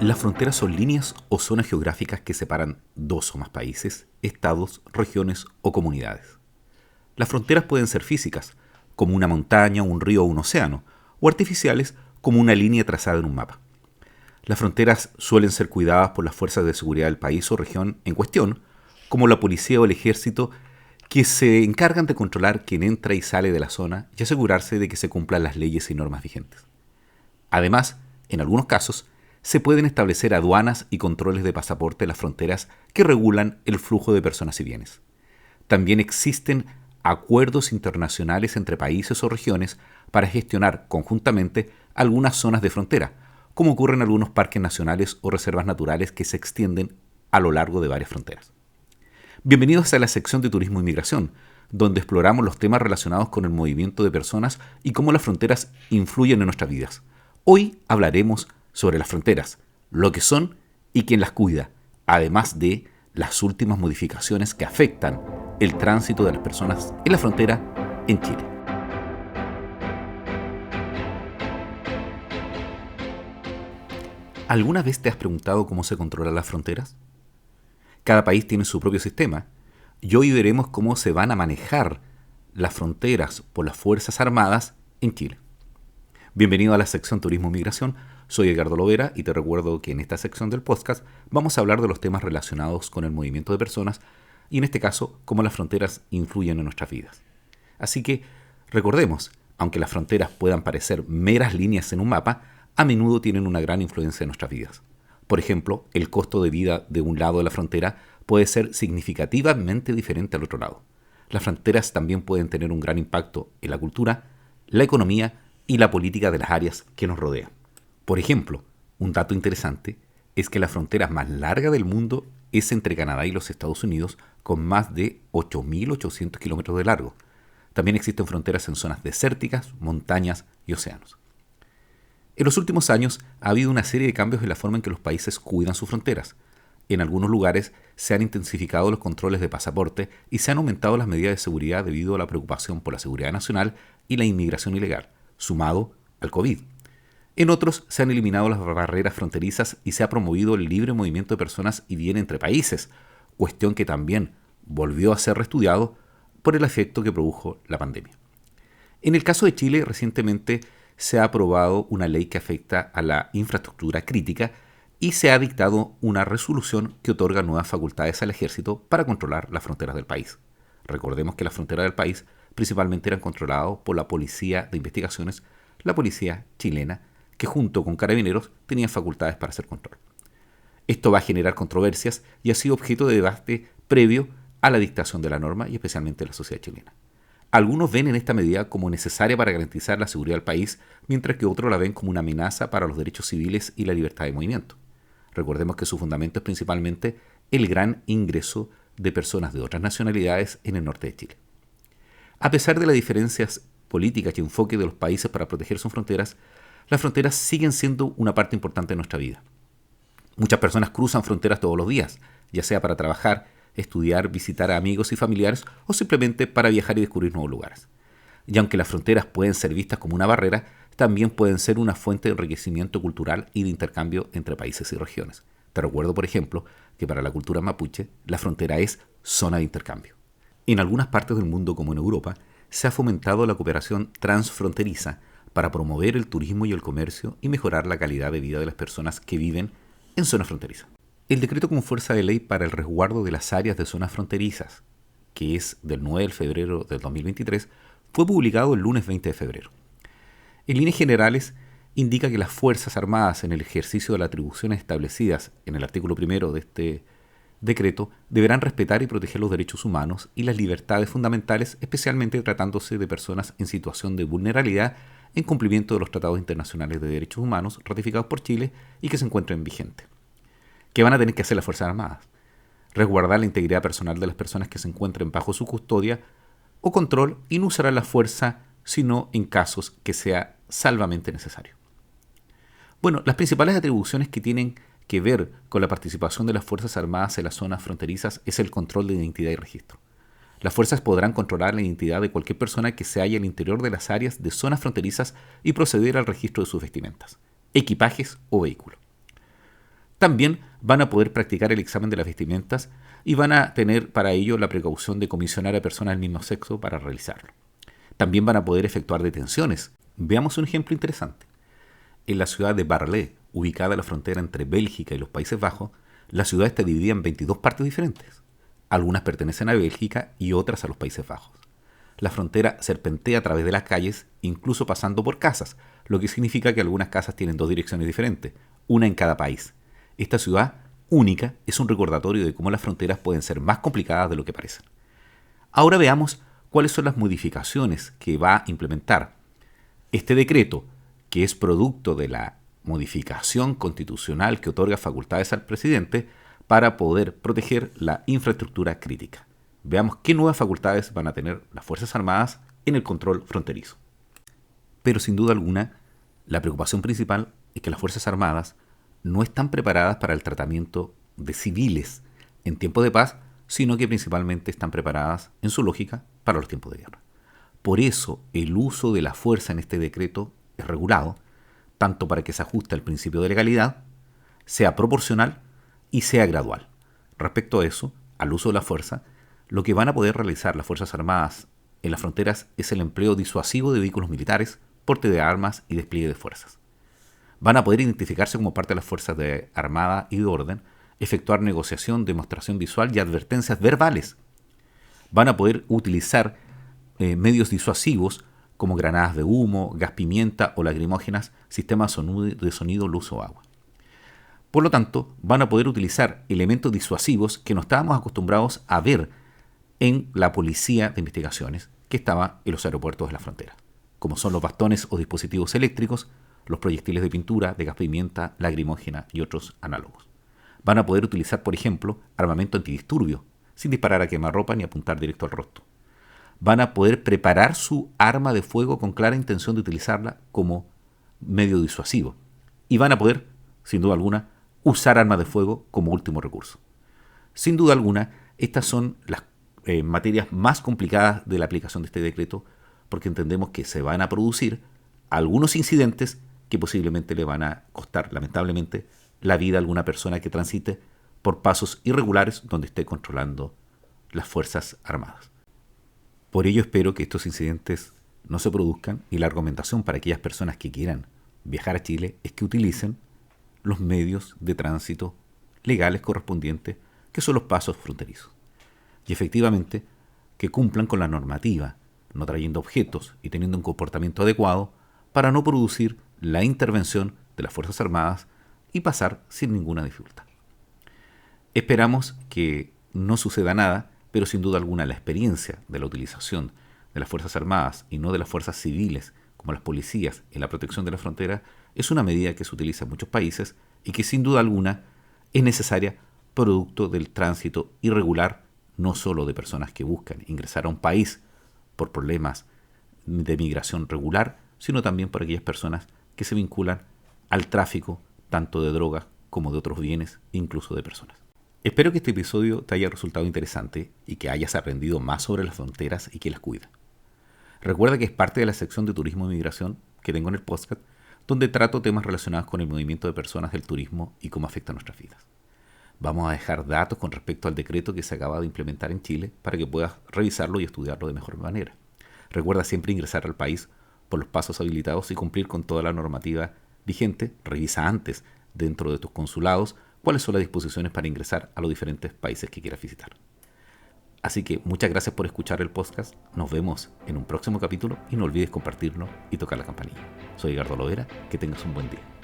Las fronteras son líneas o zonas geográficas que separan dos o más países, estados, regiones o comunidades. Las fronteras pueden ser físicas, como una montaña, un río o un océano, o artificiales, como una línea trazada en un mapa. Las fronteras suelen ser cuidadas por las fuerzas de seguridad del país o región en cuestión, como la policía o el ejército, que se encargan de controlar quién entra y sale de la zona y asegurarse de que se cumplan las leyes y normas vigentes. Además, en algunos casos, se pueden establecer aduanas y controles de pasaporte en las fronteras que regulan el flujo de personas y bienes. También existen acuerdos internacionales entre países o regiones para gestionar conjuntamente algunas zonas de frontera, como ocurre en algunos parques nacionales o reservas naturales que se extienden a lo largo de varias fronteras. Bienvenidos a la sección de Turismo e Inmigración, donde exploramos los temas relacionados con el movimiento de personas y cómo las fronteras influyen en nuestras vidas. Hoy hablaremos sobre las fronteras, lo que son y quién las cuida, además de las últimas modificaciones que afectan el tránsito de las personas en la frontera en Chile. ¿Alguna vez te has preguntado cómo se controlan las fronteras? Cada país tiene su propio sistema y hoy veremos cómo se van a manejar las fronteras por las Fuerzas Armadas en Chile. Bienvenido a la sección Turismo e Migración. Soy Edgardo Lovera y te recuerdo que en esta sección del podcast vamos a hablar de los temas relacionados con el movimiento de personas y en este caso cómo las fronteras influyen en nuestras vidas. Así que recordemos, aunque las fronteras puedan parecer meras líneas en un mapa, a menudo tienen una gran influencia en nuestras vidas. Por ejemplo, el costo de vida de un lado de la frontera puede ser significativamente diferente al otro lado. Las fronteras también pueden tener un gran impacto en la cultura, la economía y la política de las áreas que nos rodean. Por ejemplo, un dato interesante es que la frontera más larga del mundo es entre Canadá y los Estados Unidos, con más de 8.800 kilómetros de largo. También existen fronteras en zonas desérticas, montañas y océanos. En los últimos años ha habido una serie de cambios en la forma en que los países cuidan sus fronteras. En algunos lugares se han intensificado los controles de pasaporte y se han aumentado las medidas de seguridad debido a la preocupación por la seguridad nacional y la inmigración ilegal, sumado al COVID. En otros se han eliminado las barreras fronterizas y se ha promovido el libre movimiento de personas y bienes entre países, cuestión que también volvió a ser reestudiado por el efecto que produjo la pandemia. En el caso de Chile, recientemente se ha aprobado una ley que afecta a la infraestructura crítica y se ha dictado una resolución que otorga nuevas facultades al ejército para controlar las fronteras del país. Recordemos que las fronteras del país principalmente eran controladas por la Policía de Investigaciones, la policía chilena, que junto con carabineros tenían facultades para hacer control. Esto va a generar controversias y ha sido objeto de debate previo a la dictación de la norma y especialmente en la sociedad chilena. Algunos ven en esta medida como necesaria para garantizar la seguridad del país, mientras que otros la ven como una amenaza para los derechos civiles y la libertad de movimiento. Recordemos que su fundamento es principalmente el gran ingreso de personas de otras nacionalidades en el norte de Chile. A pesar de las diferencias políticas y enfoque de los países para proteger sus fronteras, las fronteras siguen siendo una parte importante de nuestra vida. Muchas personas cruzan fronteras todos los días, ya sea para trabajar, estudiar, visitar a amigos y familiares o simplemente para viajar y descubrir nuevos lugares. Y aunque las fronteras pueden ser vistas como una barrera, también pueden ser una fuente de enriquecimiento cultural y de intercambio entre países y regiones. Te recuerdo, por ejemplo, que para la cultura mapuche, la frontera es zona de intercambio. En algunas partes del mundo, como en Europa, se ha fomentado la cooperación transfronteriza para promover el turismo y el comercio y mejorar la calidad de vida de las personas que viven en zonas fronterizas. El decreto con fuerza de ley para el resguardo de las áreas de zonas fronterizas, que es del 9 de febrero del 2023, fue publicado el lunes 20 de febrero. En líneas generales, indica que las Fuerzas Armadas, en el ejercicio de las atribuciones establecidas en el artículo 1 de este decreto, deberán respetar y proteger los derechos humanos y las libertades fundamentales, especialmente tratándose de personas en situación de vulnerabilidad en cumplimiento de los tratados internacionales de derechos humanos ratificados por Chile y que se encuentren vigentes. ¿Qué van a tener que hacer las Fuerzas Armadas? Resguardar la integridad personal de las personas que se encuentren bajo su custodia o control y no usarán la fuerza sino en casos que sea salvamente necesario. Bueno, las principales atribuciones que tienen que ver con la participación de las Fuerzas Armadas en las zonas fronterizas es el control de identidad y registro. Las fuerzas podrán controlar la identidad de cualquier persona que se halla al interior de las áreas de zonas fronterizas y proceder al registro de sus vestimentas, equipajes o vehículos. También van a poder practicar el examen de las vestimentas y van a tener para ello la precaución de comisionar a personas del mismo sexo para realizarlo. También van a poder efectuar detenciones. Veamos un ejemplo interesante. En la ciudad de Bar-le, ubicada en la frontera entre Bélgica y los Países Bajos, la ciudad está dividida en 22 partes diferentes. Algunas pertenecen a Bélgica y otras a los Países Bajos. La frontera serpentea a través de las calles, incluso pasando por casas, lo que significa que algunas casas tienen dos direcciones diferentes, una en cada país. Esta ciudad única es un recordatorio de cómo las fronteras pueden ser más complicadas de lo que parecen. Ahora veamos cuáles son las modificaciones que va a implementar este decreto, que es producto de la modificación constitucional que otorga facultades al presidente para poder proteger la infraestructura crítica. Veamos qué nuevas facultades van a tener las Fuerzas Armadas en el control fronterizo. Pero sin duda alguna, la preocupación principal es que las Fuerzas Armadas no están preparadas para el tratamiento de civiles en tiempo de paz, sino que principalmente están preparadas, en su lógica, para los tiempos de guerra. Por eso, el uso de la fuerza en este decreto es regulado, tanto para que se ajuste al principio de legalidad, sea proporcional y sea gradual. Respecto a eso, al uso de la fuerza, lo que van a poder realizar las Fuerzas Armadas en las fronteras es el empleo disuasivo de vehículos militares, porte de armas y despliegue de fuerzas. Van a poder identificarse como parte de las Fuerzas de Armada y de Orden, efectuar negociación, demostración visual y advertencias verbales. Van a poder utilizar medios disuasivos como granadas de humo, gas pimienta o lacrimógenas, sistemas de sonido, luz o agua. Por lo tanto, van a poder utilizar elementos disuasivos que no estábamos acostumbrados a ver en la policía de investigaciones que estaba en los aeropuertos de la frontera, como son los bastones o dispositivos eléctricos, los proyectiles de pintura, de gas pimienta, lacrimógena y otros análogos. Van a poder utilizar, por ejemplo, armamento antidisturbio, sin disparar a quemarropa ni apuntar directo al rostro. Van a poder preparar su arma de fuego con clara intención de utilizarla como medio disuasivo. Y van a poder, sin duda alguna, usar armas de fuego como último recurso. Sin duda alguna, estas son las materias más complicadas de la aplicación de este decreto, porque entendemos que se van a producir algunos incidentes que posiblemente le van a costar, lamentablemente, la vida a alguna persona que transite por pasos irregulares donde esté controlando las Fuerzas Armadas. Por ello espero que estos incidentes no se produzcan y la recomendación para aquellas personas que quieran viajar a Chile es que utilicen los medios de tránsito legales correspondientes, que son los pasos fronterizos. Y efectivamente que cumplan con la normativa, no trayendo objetos y teniendo un comportamiento adecuado para no producir la intervención de las Fuerzas Armadas y pasar sin ninguna dificultad. Esperamos que no suceda nada, pero sin duda alguna la experiencia de la utilización de las Fuerzas Armadas y no de las fuerzas civiles como las policías en la protección de la frontera es una medida que se utiliza en muchos países y que sin duda alguna es necesaria producto del tránsito irregular, no solo de personas que buscan ingresar a un país por problemas de migración regular, sino también por aquellas personas que se vinculan al tráfico tanto de drogas como de otros bienes, incluso de personas. Espero que este episodio te haya resultado interesante y que hayas aprendido más sobre las fronteras y que las cuida. Recuerda que es parte de la sección de turismo y migración que tengo en el podcast, donde trato temas relacionados con el movimiento de personas del turismo y cómo afecta a nuestras vidas. Vamos a dejar datos con respecto al decreto que se acaba de implementar en Chile para que puedas revisarlo y estudiarlo de mejor manera. Recuerda siempre ingresar al país por los pasos habilitados y cumplir con toda la normativa vigente. Revisa antes dentro de tus consulados cuáles son las disposiciones para ingresar a los diferentes países que quieras visitar. Así que muchas gracias por escuchar el podcast. Nos vemos en un próximo capítulo y no olvides compartirlo y tocar la campanilla. Soy Edgardo Lovera. Que tengas un buen día.